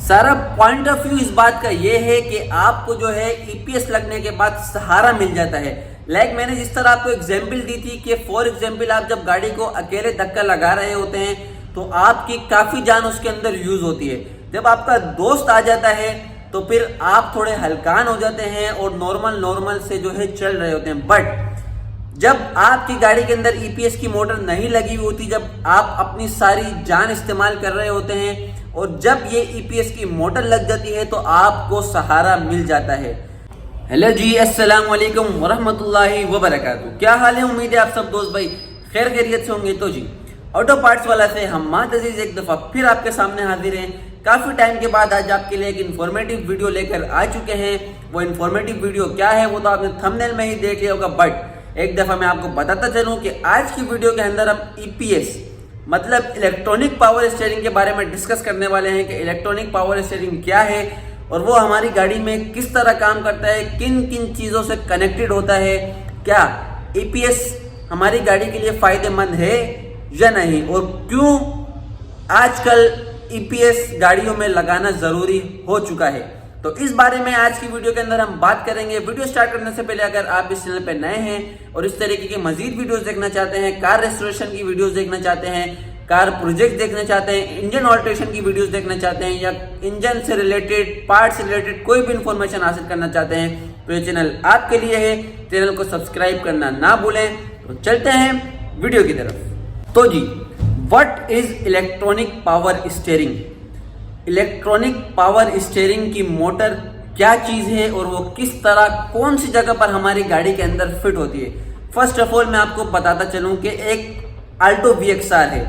सारा point of view इस बात का ये है कि आपको जो है ईपीएस लगने के बाद सहारा मिल जाता है। मैंने जिस तरह आपको एग्जाम्पल दी थी कि फॉर एग्जाम्पल आप जब गाड़ी को अकेले धक्का लगा रहे होते हैं तो आपकी काफी जान उसके अंदर यूज होती है। जब आपका दोस्त आ जाता है तो फिर आप थोड़े हल्कान हो जाते हैं और नॉर्मल से जो है चल रहे होते हैं। बट जब आपकी गाड़ी के अंदर ईपीएस की मोटर नहीं लगी हुई होती, जब आप अपनी सारी जान इस्तेमाल कर रहे होते हैं और जब ये ईपीएस की मोटर लग जाती है तो आपको सहारा मिल जाता है। हेलो जी, अस्सलाम वालेकुम वरहमतुल्लाहि वबरकातुहू। क्या हाल है? उम्मीद है आप सब दोस्त भाई खैर खैरियत से होंगे। तो जी, ऑटो पार्ट्स वाला से हम अजीज एक दफा फिर आपके सामने हाजिर हैं। काफी टाइम के बाद आज आपके लिए एक इन्फॉर्मेटिव वीडियो लेकर आ चुके हैं। वो इन्फॉर्मेटिव वीडियो क्या है वो तो आपने थंबनेल में ही देख लिया होगा, बट एक दफा मैं आपको बताता चलूं कि आज की वीडियो के अंदर हम ईपीएस मतलब इलेक्ट्रॉनिक पावर स्टीयरिंग के बारे में डिस्कस करने वाले हैं कि इलेक्ट्रॉनिक पावर स्टीयरिंग क्या है और वो हमारी गाड़ी में किस तरह काम करता है, किन किन चीज़ों से कनेक्टेड होता है, क्या ईपीएस हमारी गाड़ी के लिए फायदेमंद है या नहीं, और क्यों आजकल ईपीएस गाड़ियों में लगाना जरूरी हो चुका है। तो इस बारे में आज की वीडियो के अंदर हम बात करेंगे। वीडियो स्टार्ट करने से पहले अगर आप इस चैनल पर नए हैं और इस तरीके की मजीद वीडियोस देखना चाहते हैं, कार रेस्टोरेशन की वीडियोस देखना चाहते हैं, कार प्रोजेक्ट देखना चाहते हैं, इंजन ऑल्ट्रेशन की वीडियोस देखना चाहते हैं या इंजन से रिलेटेड पार्ट से रिलेटेड कोई भी इंफॉर्मेशन हासिल करना चाहते हैं तो ये चैनल आपके लिए है। चैनल को सब्सक्राइब करना ना भूलें। तो चलते हैं वीडियो की तरफ। तो जी, what is electronic power steering? Electronic power steering की मोटर क्या चीज है और वो किस तरह कौन सी जगह पर हमारी गाड़ी के अंदर फिट होती है। फर्स्ट ऑफ ऑल मैं आपको बताता चलूं कि एक आल्टो वीएक्सआर है,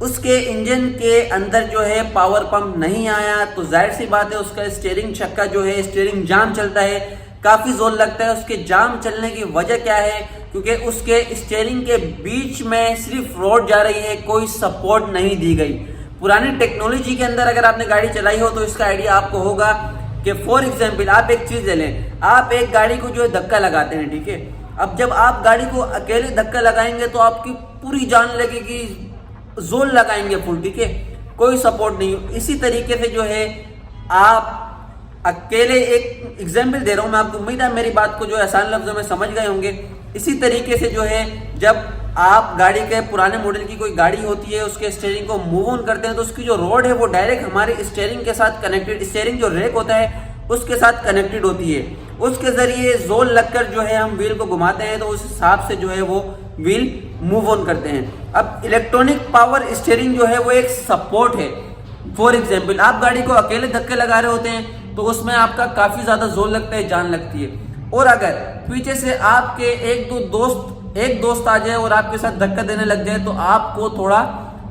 उसके इंजन के अंदर जो है पावर पंप नहीं आया तो जाहिर सी बात है उसका स्टीयरिंग चक्का जो है स्टीयरिंग जाम चलता है, काफी जोर लगता है। उसके जाम चलने की वजह क्या है? क्योंकि उसके स्टीयरिंग के बीच में सिर्फ रोड जा रही है, कोई सपोर्ट नहीं दी गई। पुरानी टेक्नोलॉजी के अंदर अगर आपने गाड़ी चलाई हो तो इसका आइडिया आपको होगा कि फॉर एग्जाम्पल आप एक चीज ले लें, आप एक गाड़ी को जो है धक्का लगाते हैं, ठीक है। अब जब आप गाड़ी को अकेले धक्का लगाएंगे तो आपकी पूरी जान लगेगी, जोर लगाएंगे फुल, ठीक है, कोई सपोर्ट नहीं। इसी तरीके से जो है आप अकेले, एक एग्जाम्पल दे रहा हूं मैं आपको, उम्मीद है मेरी बात को जो आसान लफ्जों में समझ गए होंगे। इसी तरीके से जो है जब आप गाड़ी के पुराने मॉडल की कोई गाड़ी होती है उसके स्टीयरिंग को मूव ऑन करते हैं तो उसकी जो रोड है वो डायरेक्ट हमारे स्टीयरिंग के साथ कनेक्टेड, स्टीयरिंग जो रेक होता है उसके साथ कनेक्टेड होती है। उसके जरिए जोर लगकर जो है हम व्हील को घुमाते हैं तो उस हिसाब से जो है वो व्हील मूव ऑन करते हैं। अब इलेक्ट्रॉनिक पावर स्टीयरिंग जो है वो एक सपोर्ट है। फॉर एग्जाम्पल आप गाड़ी को अकेले धक्के लगा रहे होते हैं तो उसमें आपका काफी ज्यादा जोर लगता है, जान लगती है। और अगर पीछे से आपके एक दोस्त आ जाए और आपके साथ धक्का देने लग जाए तो आपको थोड़ा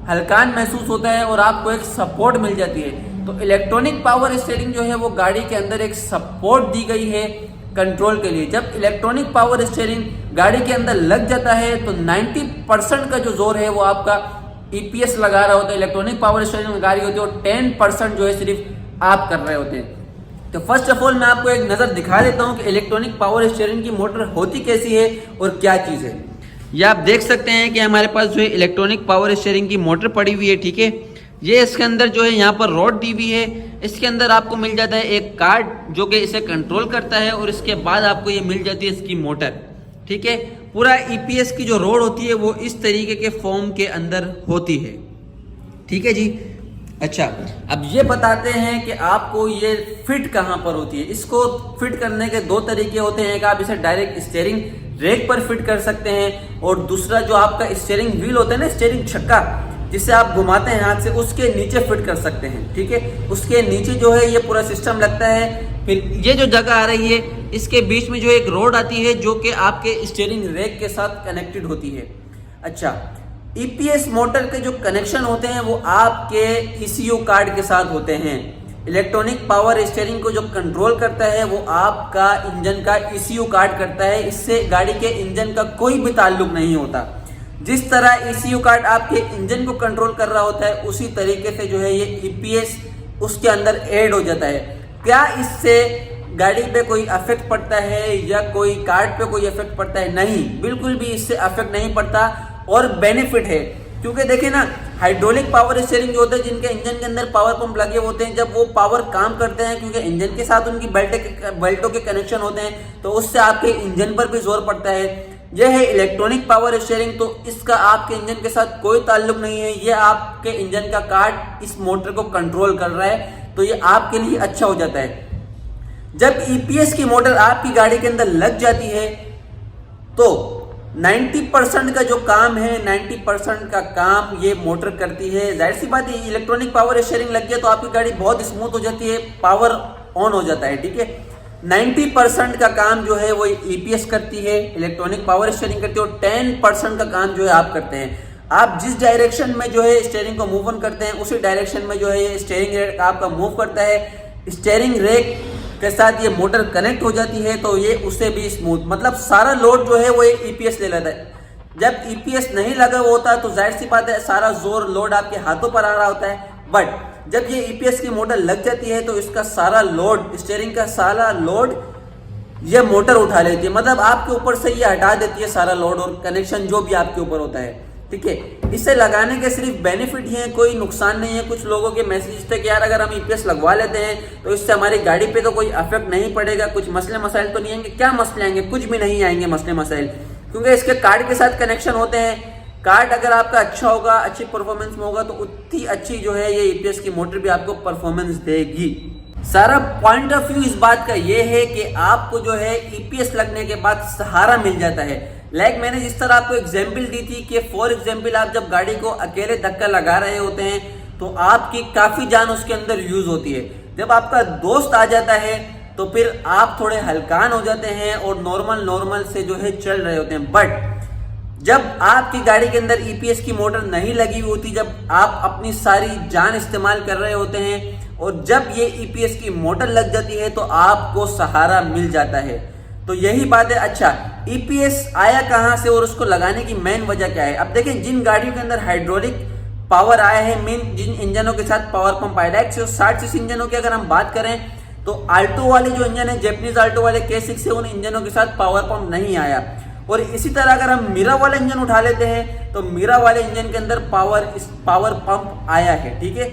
हल्कान महसूस होता है और आपको एक सपोर्ट मिल जाती है। तो इलेक्ट्रॉनिक पावर स्टीयरिंग जो है वो गाड़ी के अंदर एक सपोर्ट दी गई है कंट्रोल के लिए। जब इलेक्ट्रॉनिक पावर स्टीयरिंग गाड़ी के अंदर लग जाता है तो 90% का जो जोर है वो आपका ईपीएस लगा रहा होता है, इलेक्ट्रॉनिक पावर स्टीयरिंग लगा रही होती है, और 10% जो है सिर्फ आप कर रहे होते हैं। तो फर्स्ट ऑफ ऑल मैं आपको एक नजर दिखा देता हूं कि इलेक्ट्रॉनिक पावर स्टीयरिंग की मोटर होती कैसी है और क्या चीज है। ये आप देख सकते हैं कि हमारे पास जो है इलेक्ट्रॉनिक पावर स्टीयरिंग की मोटर पड़ी हुई है, ठीक है। ये इसके अंदर जो है यहाँ पर रॉड दी हुई है, इसके अंदर आपको मिल जाता है एक कार्ड जो कि इसे कंट्रोल करता है और इसके बाद आपको ये मिल जाती है इसकी मोटर, ठीक है। पूरा ईपीएस की जो रोड होती है वो इस तरीके के फॉर्म के अंदर होती है, ठीक है जी। अच्छा, अब ये बताते हैं कि आपको ये फिट कहां पर होती है। इसको फिट करने के दो तरीके होते हैं। एक आप इसे डायरेक्ट स्टीयरिंग रेक पर फिट कर सकते हैं और दूसरा जो आपका स्टीयरिंग व्हील होता है ना, स्टीयरिंग छक्का जिसे आप घुमाते हैं हाथ से, उसके नीचे फिट कर सकते हैं, ठीक है। उसके नीचे जो है ये पूरा सिस्टम लगता है। फिर ये जो जगह आ रही है इसके बीच में जो एक रोड आती है जो कि आपके स्टीयरिंग रेक के साथ कनेक्टेड होती है। अच्छा, ईपीएस मोटर के जो कनेक्शन होते हैं वो आपके ईसीयू कार्ड के साथ होते हैं। इलेक्ट्रॉनिक पावर स्टीयरिंग को जो कंट्रोल करता है वो आपका इंजन का ईसीयू कार्ड करता है। इससे गाड़ी के इंजन का कोई भी ताल्लुक नहीं होता। जिस तरह ईसीयू कार्ड आपके इंजन को कंट्रोल कर रहा होता है उसी तरीके से जो है ये ईपीएस उसके अंदर ऐड हो जाता है। क्या इससे गाड़ी पे कोई इफेक्ट पड़ता है या कोई कार्ड पे कोई इफेक्ट पड़ता है? नहीं, बिल्कुल भी इससे इफेक्ट नहीं पड़ता। और बेनिफिट है क्योंकि देखिए ना, हाइड्रोलिक पावर स्टीयरिंग जो होता है, जिनके इंजन के अंदर पावर पंप लगे होते हैं, जब वो पावर काम करते हैं, क्योंकि इंजन के साथ उनकी बेल्टों के कनेक्शन होते हैं, तो उससे आपके इंजन पर भी जोर पड़ता है। यह है इलेक्ट्रॉनिक पावर स्टीयरिंग, तो इसका आपके इंजन के साथ कोई ताल्लुक नहीं है। ये आपके इंजन का कार्ड इस मोटर को कंट्रोल कर रहा है, तो ये आपके लिए अच्छा हो जाता है। जब ईपीएस की मोटर आपकी गाड़ी के अंदर लग जाती है तो 90% का जो काम है, 90% का काम ये मोटर करती है। जाहिर सी बात है, इलेक्ट्रॉनिक पावर स्टीयरिंग लग गया तो आपकी गाड़ी बहुत स्मूथ हो जाती है, पावर ऑन हो जाता है, ठीक है। 90% का काम जो है वो ईपीएस करती है, इलेक्ट्रॉनिक पावर स्टीयरिंग करती है, और 10% का काम जो है आप करते हैं। आप जिस डायरेक्शन में जो है स्टीयरिंग को मूव ऑन करते हैं, उसी डायरेक्शन में जो है स्टीयरिंग रेक आपका मूव करता है। स्टीयरिंग रेक के साथ ये मोटर कनेक्ट हो जाती है, तो ये उससे भी स्मूथ, मतलब सारा लोड जो है वो ये ईपीएस ले लेता है। जब ईपीएस नहीं लगा होता तो जाहिर सी बात है सारा जोर लोड आपके हाथों पर आ रहा होता है, बट जब ये ईपीएस की मोटर लग जाती है तो इसका सारा लोड, स्टीयरिंग का सारा लोड ये मोटर उठा लेती है, मतलब आपके ऊपर से ये हटा देती है सारा लोड और कनेक्शन जो भी आपके ऊपर होता है, ठीक है। इसे लगाने के सिर्फ बेनिफिट ही है, कोई नुकसान नहीं है। कुछ लोगों के मैसेज थे कि यार अगर हम ईपीएस लगवा लेते हैं तो इससे हमारी गाड़ी पे तो कोई इफेक्ट नहीं पड़ेगा, कुछ मसले मसाइल तो नहीं आएंगे। क्या मसले आएंगे? कुछ भी नहीं आएंगे मसले मसाइल, क्योंकि इसके कार्ड के साथ कनेक्शन होते हैं। कार्ड अगर आपका अच्छा होगा, अच्छी परफॉर्मेंस में होगा, तो उतनी अच्छी जो है ये ईपीएस की मोटर भी आपको परफॉर्मेंस देगी। सारा पॉइंट ऑफ व्यू इस बात का ये है कि आपको जो है ईपीएस लगने के बाद सहारा मिल जाता है। लाइक मैंने जिस तरह आपको एग्जाम्पल दी थी कि फॉर एग्जाम्पल आप जब गाड़ी को अकेले धक्का लगा रहे होते हैं तो आपकी काफी जान उसके अंदर यूज होती है। जब आपका दोस्त आ जाता है तो फिर आप थोड़े हल्कान हो जाते हैं और नॉर्मल से जो है चल रहे होते हैं। बट जब आपकी गाड़ी के अंदर ईपीएस की मोटर नहीं लगी हुई होती, जब आप अपनी सारी जान इस्तेमाल कर रहे होते हैं और जब ये ईपीएस की मोटर लग जाती है तो आपको सहारा मिल जाता है। तो यही बात है। अच्छा, ईपीएस आया कहां से और उसको लगाने की मेन वजह क्या है? अब देखें, जिन गाड़ियों के अंदर हाइड्रोलिक पावर आया है, मेन जिन इंजनों के साथ पावर पंप आया है, 160 इंजनों की अगर हम बात करें तो आल्टो वाले जो इंजन है, जैपनीज आल्टो वाले K6 से, उन इंजनों के साथ पावर पंप नहीं आया। और इसी तरह अगर हम मीरा वाला इंजन उठा लेते हैं तो मीरा वाले इंजन के अंदर पावर पंप आया है, ठीक है।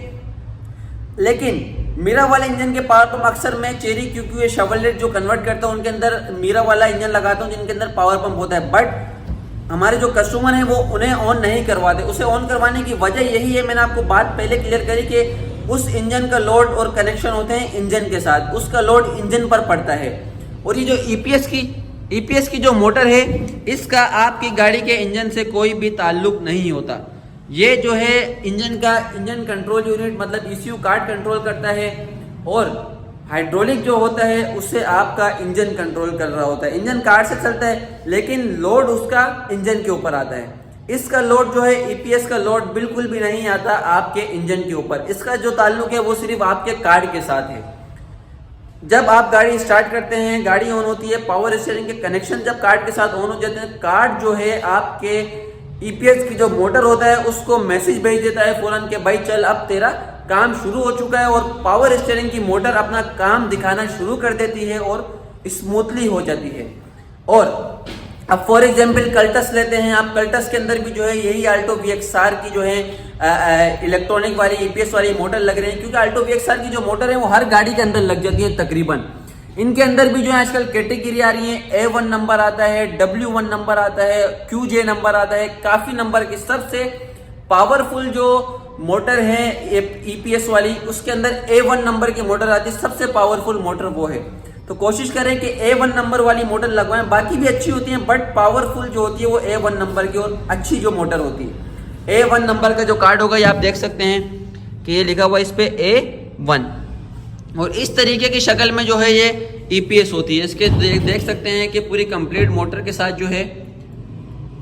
लेकिन मीरा वाले इंजन के पावर पंप अक्सर मैं चेरी क्योंकि शेवरलेट जो कन्वर्ट करता हूं उनके अंदर मीरा वाला इंजन लगाता हूं जिनके अंदर पावर पंप होता है। बट हमारे जो कस्टमर है वो उन्हें ऑन नहीं करवाते। उसे ऑन करवाने की वजह यही है, मैंने आपको बात पहले क्लियर करी कि उस इंजन का लोड और कनेक्शन होते हैं इंजन के साथ, उसका लोड इंजन पर पड़ता है। और ये जो ईपीएस की जो मोटर है, इसका आपकी गाड़ी के इंजन से कोई भी ताल्लुक नहीं होता। ये जो है इंजन कंट्रोल यूनिट, मतलब ईसीयू कार्ड कंट्रोल करता है, और हाइड्रोलिक जो होता है उससे आपका इंजन कंट्रोल कर रहा होता है। इंजन कार्ड से चलता है लेकिन लोड उसका इंजन के ऊपर आता है। इसका लोड जो है, ईपीएस का लोड बिल्कुल भी नहीं आता आपके इंजन के ऊपर। इसका जो ताल्लुक है वो सिर्फ आपके कार्ड के साथ है। जब आप गाड़ी स्टार्ट करते हैं, गाड़ी ऑन होती है, पावर स्टीयरिंग के कनेक्शन जब कार्ड के साथ ऑन हो जाते हैं, कार्ड जो है आपके ईपीएस की जो मोटर होता है उसको मैसेज भेज देता है फौरन के भाई चल अब तेरा काम शुरू हो चुका है, और पावर स्टीयरिंग की मोटर अपना काम दिखाना शुरू कर देती है और स्मूथली हो जाती है। और अब फॉर एग्जांपल कल्टस लेते हैं आप, कल्टस के अंदर भी जो है यही आल्टो VXR की जो है इलेक्ट्रॉनिक वाली ईपीएस वाली मोटर लग रही है, क्योंकि आल्टो VXR की जो मोटर है वो हर गाड़ी के अंदर लग जाती है तकरीबन। इनके अंदर भी जो है आजकल कैटेगरी आ रही है, A1 नंबर आता है, W1 नंबर आता है, QJ नंबर आता है, काफी नंबर की। सबसे पावरफुल जो मोटर है ईपीएस वाली, उसके अंदर A1 नंबर की मोटर आती है, सबसे पावरफुल मोटर वो है। तो कोशिश करें कि A1 नंबर वाली मोटर लगवाएं। बाकी भी अच्छी होती है बट पावरफुल जो होती है वो A1 नंबर की और अच्छी जो मोटर होती है। A1 नंबर का जो कार्ड होगा ये आप देख सकते हैं कि ये लिखा हुआ है इस पे A1, और इस तरीके की शक्ल में जो है ये ईपीएस होती है। इसके देख सकते हैं कि पूरी कंप्लीट मोटर के साथ जो है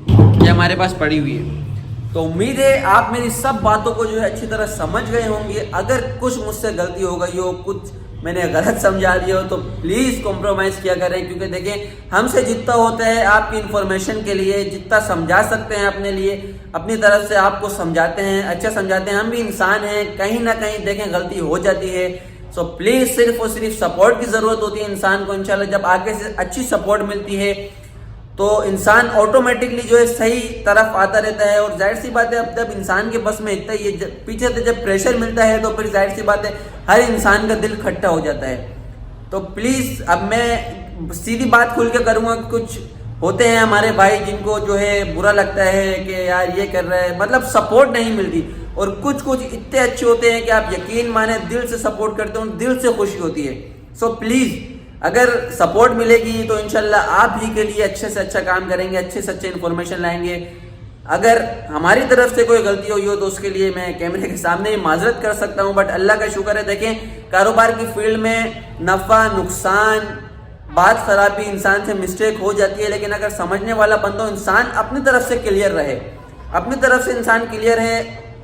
ये हमारे पास पड़ी हुई है। तो उम्मीद है आप मेरी सब बातों को जो है अच्छी तरह समझ गए होंगे। अगर कुछ मुझसे गलती हो गई हो, कुछ मैंने गलत समझा दिया हो, तो प्लीज कॉम्प्रोमाइज किया करें, क्योंकि देखें हमसे जितना होता है आपकी इंफॉर्मेशन के लिए, जितना समझा सकते हैं अपने लिए, अपनी तरफ से आपको समझाते हैं, अच्छा समझाते हैं। हम भी इंसान हैं, कहीं ना कहीं देखें गलती हो जाती है। सो प्लीज सिर्फ और सिर्फ सपोर्ट की जरूरत होती है इंसान को। इंशाल्लाह जब आगे से अच्छी सपोर्ट मिलती है तो इंसान ऑटोमेटिकली जो है सही तरफ आता रहता है। और जाहिर सी बात है, अब जब इंसान के बस में इतना ये पीछे से जब प्रेशर मिलता है तो फिर जाहिर सी बात है हर इंसान का दिल खट्टा हो जाता है। तो प्लीज अब मैं सीधी बात खुल के करूंगा। कुछ होते हैं हमारे भाई जिनको जो है बुरा लगता है कि यार ये कर रहा है, मतलब सपोर्ट नहीं मिलती। और कुछ कुछ इतने अच्छे होते हैं कि आप यकीन माने दिल से सपोर्ट करते हो, दिल से खुशी होती है। सो प्लीज अगर सपोर्ट मिलेगी तो इंशाल्लाह आप ही के लिए अच्छे से अच्छा काम करेंगे, अच्छे से अच्छे इन्फॉर्मेशन लाएंगे। अगर हमारी तरफ से कोई गलती हुई हो तो उसके लिए मैं कैमरे के सामने ही माजरत कर सकता हूं, बट अल्लाह का शुक्र है। देखें, कारोबार की फील्ड में नफा नुकसान बात खराबी इंसान से मिस्टेक हो जाती है, लेकिन अगर समझने वाला बंदा इंसान अपनी तरफ से क्लियर रहे, अपनी तरफ से इंसान क्लियर है,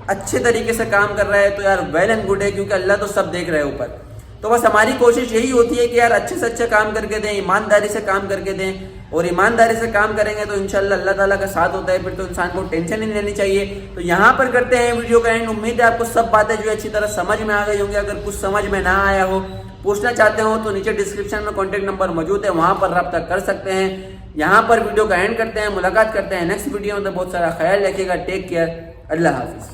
अच्छे तरीके से काम कर रहा है, तो यार वेल एंड गुड है, क्योंकि अल्लाह तो सब देख रहा है ऊपर। तो बस हमारी कोशिश यही होती है कि यार अच्छे से अच्छे काम करके दें, ईमानदारी से काम करके दें। और ईमानदारी से काम करेंगे तो इंशाल्लाह अल्लाह ताला का साथ होता है, फिर तो इंसान को टेंशन ही नहीं लेनी चाहिए। तो यहाँ पर करते हैं वीडियो का एंड। उम्मीद है आपको सब बातें जो अच्छी तरह समझ में आ गई होंगी। अगर कुछ समझ में ना आया हो, पूछना चाहते हो, तो नीचे डिस्क्रिप्शन में कॉन्टैक्ट नंबर मौजूद है, वहां पर रब्ता कर सकते हैं। यहाँ पर वीडियो का एंड करते हैं, मुलाकात करते हैं नेक्स्ट वीडियो में। तो बहुत सारा ख्याल रखिएगा, टेक केयर, अल्लाह हाफिज।